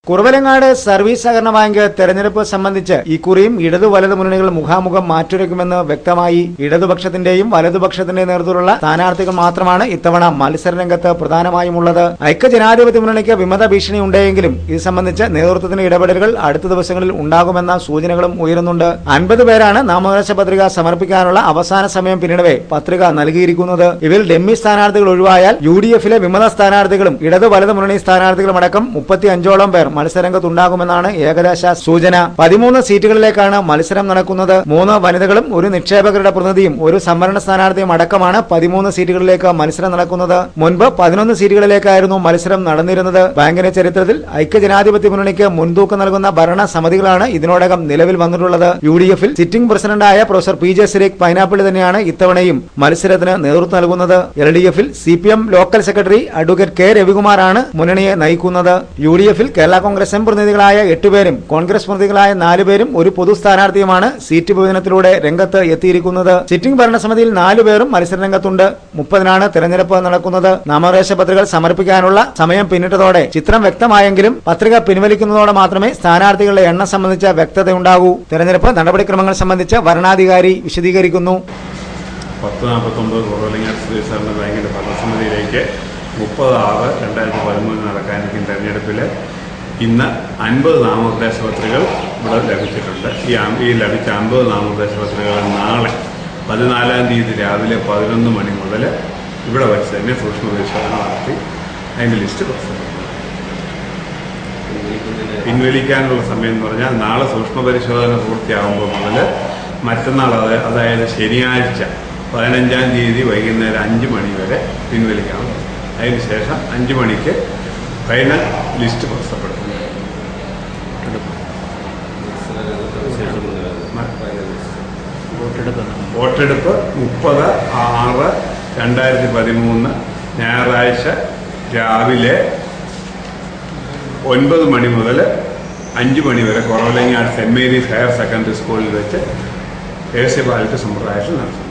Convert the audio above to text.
Kuravilangad service സഹകരണ bank തെരഞ്ഞെടുപ്പ് സംബന്ധിച്ച് ഇക്കുറിയും ഇടതു വലതു മുന്നണികൾ മുഖാമുഖം മാറ്റുരയ്ക്കുമെന്ന് വ്യക്തമായി. ഇടതുപക്ഷത്തിന്റെയും വലതുപക്ഷത്തിന്റെയും നേതൃത്വത്തിലുള്ള സ്ഥാനാർത്ഥികൾ മാത്രമാണ് ഇത്തവണ മത്സരരംഗത്ത് പ്രധാനമായുമുള്ളത്. ഐക്യജനാധിപത്യ മുന്നണിക്ക് വിമത ഭീഷണി ഉണ്ടെങ്കിലും ഇത് സംബന്ധിച്ച് നേതൃത്വത്തിന്റെ ഇടപെടലുകൾ അടുത്ത ദിവസങ്ങളിൽ ഉണ്ടാകുമെന്ന സൂചനകളും ഉയരുന്നുണ്ട്. 50 പേരാണ് നാമനിർദ്ദേശ പത്രിക സമർപ്പിക്കാനുള്ള അവസാന സമയം പിന്നിടവേ പത്രിക നൽകിയിരിക്കുന്നത്. ഇതിൽ ഡെമ്മി സ്ഥാനാർത്ഥികൾ ഒഴിവായാൽ UDF-ലെ വിമത സ്ഥാനാർത്ഥികളും ഇടതു വലതു മുന്നണി സ്ഥാനാർത്ഥികളുമടക്കം 35ഓളം പേർ മത്സരരംഗത്തുണ്ടാകുമെന്നാണ് ഏകദേശ സൂചന. 13 സീറ്റുകളിലേക്കാണ് മത്സരം നടക്കുന്നത്. 3 വനിതകളും ഒരു നിക്ഷേപകരുടെ പ്രതിനിധിയും ഒരു സംവരണ സ്ഥാനാർത്ഥിയും അടക്കമാണ് 13 സീറ്റുകളിലേക്ക് മത്സരം നടക്കുന്നത്. മുൻപ് 11 സീറ്റുകളിലേക്കായിരുന്നു മത്സരം നടന്നിരുന്നത്. ബാങ്കിന്റെ ചരിത്രത്തിൽ ഐക്യജനാധിപത്യ മുന്നണിക്ക് മുൻതൂക്കം നൽകുന്ന ഭരണസമിതികളാണ് ഇതിനോടകം നിലവിൽ വന്നിട്ടുള്ളത്. UDF-ൽ സിറ്റിംഗ് പ്രസിഡന്റായ പ്രൊഫസർ PJ സിറിയക് പൈനാപ്പിളി തന്നെയാണ് ഇത്തവണയും മത്സരത്തിന് നേതൃത്വം നൽകുന്നത്. LDF-ൽ CPM local secretary advocate K രവികുമാറാണ് മുന്നണിയെ നയിക്കുന്നത്. UDF-ൽ കേരള കോൺഗ്രസ് എം പ്രതിനിധികളായ 8 പേരും കോൺഗ്രസ് പ്രതിനിധികളായ 4 പേരും ഒരു പൊതു സ്ഥാനാർത്ഥിയുമാണ് സീറ്റ് വിഭജനത്തിലൂടെ രംഗത്ത് എത്തിയിരിക്കുന്നത്. സിറ്റിംഗ് ഭരണസമിതിയിൽ 4 പേരും മത്സരരംഗത്തുണ്ട്. 30-നാണ് തെരഞ്ഞെടുപ്പ് നടക്കുന്നത്. നാമനിർദ്ദേശ പത്രികകൾ സമർപ്പിക്കാനുള്ള സമയം പിന്നിട്ടതോടെ ചിത്രം വ്യക്തമായെങ്കിലും പത്രിക പിൻവലിക്കുന്നതോടെ മാത്രമേ സ്ഥാനാർത്ഥികളുടെ എണ്ണം സംബന്ധിച്ച വ്യക്തതയുണ്ടാകൂ. തെരഞ്ഞെടുപ്പ് നടപടിക്രമങ്ങൾ സംബന്ധിച്ച് വരണാധികാരി വിശദീകരിക്കുന്നു. 1049 കുറവലങ്ങാട് സർവീസ് സഹകരണ ബാങ്കിന്റെ ഭരണസമിതിയിലേക്ക് 30/6/2013 നടക്കാനിരിക്കുന്ന തെരഞ്ഞെടുപ്പിൽ ഇന്ന് 50 നാമനിർദ്ദേശ പത്രികകൾ ഇവിടെ ലഭിച്ചിട്ടുണ്ട്. ഈ ലഭിച്ച 50 നാമനിർദ്ദേശ പത്രികകൾ നാളെ 14-ാം തീയതി രാവിലെ 11 മണി മുതൽ ഇവിടെ വെച്ച് തന്നെ സൂക്ഷ്മ പരിശോധന നടത്തി അതിൻ്റെ ലിസ്റ്റ് പ്രസിദ്ധീകരിക്കും. പിൻവലിക്കാനുള്ള സമയം എന്ന് പറഞ്ഞാൽ നാളെ സൂക്ഷ്മ പരിശോധന പൂർത്തിയാകുമ്പോൾ മുതൽ മറ്റന്നാൾ, അതായത് ശനിയാഴ്ച 15-ാം തീയതി വൈകുന്നേരം 5 മണി വരെ പിൻവലിക്കണം. അതിനുശേഷം 5 മണിക്ക് ഫൈനൽ ലിസ്റ്റ് പ്രസിദ്ധപ്പെടുത്തും. വോട്ടെടുപ്പ് 30/6/2013 ഞായറാഴ്ച രാവിലെ 9 മണി മുതൽ 5 മണി വരെ Kuravilangad saint Mary's higher secondary സ്കൂളിൽ വെച്ച് രഹസ്യ ബാലറ്റ് സമ്പ്രദായത്തിൽ നടത്തും.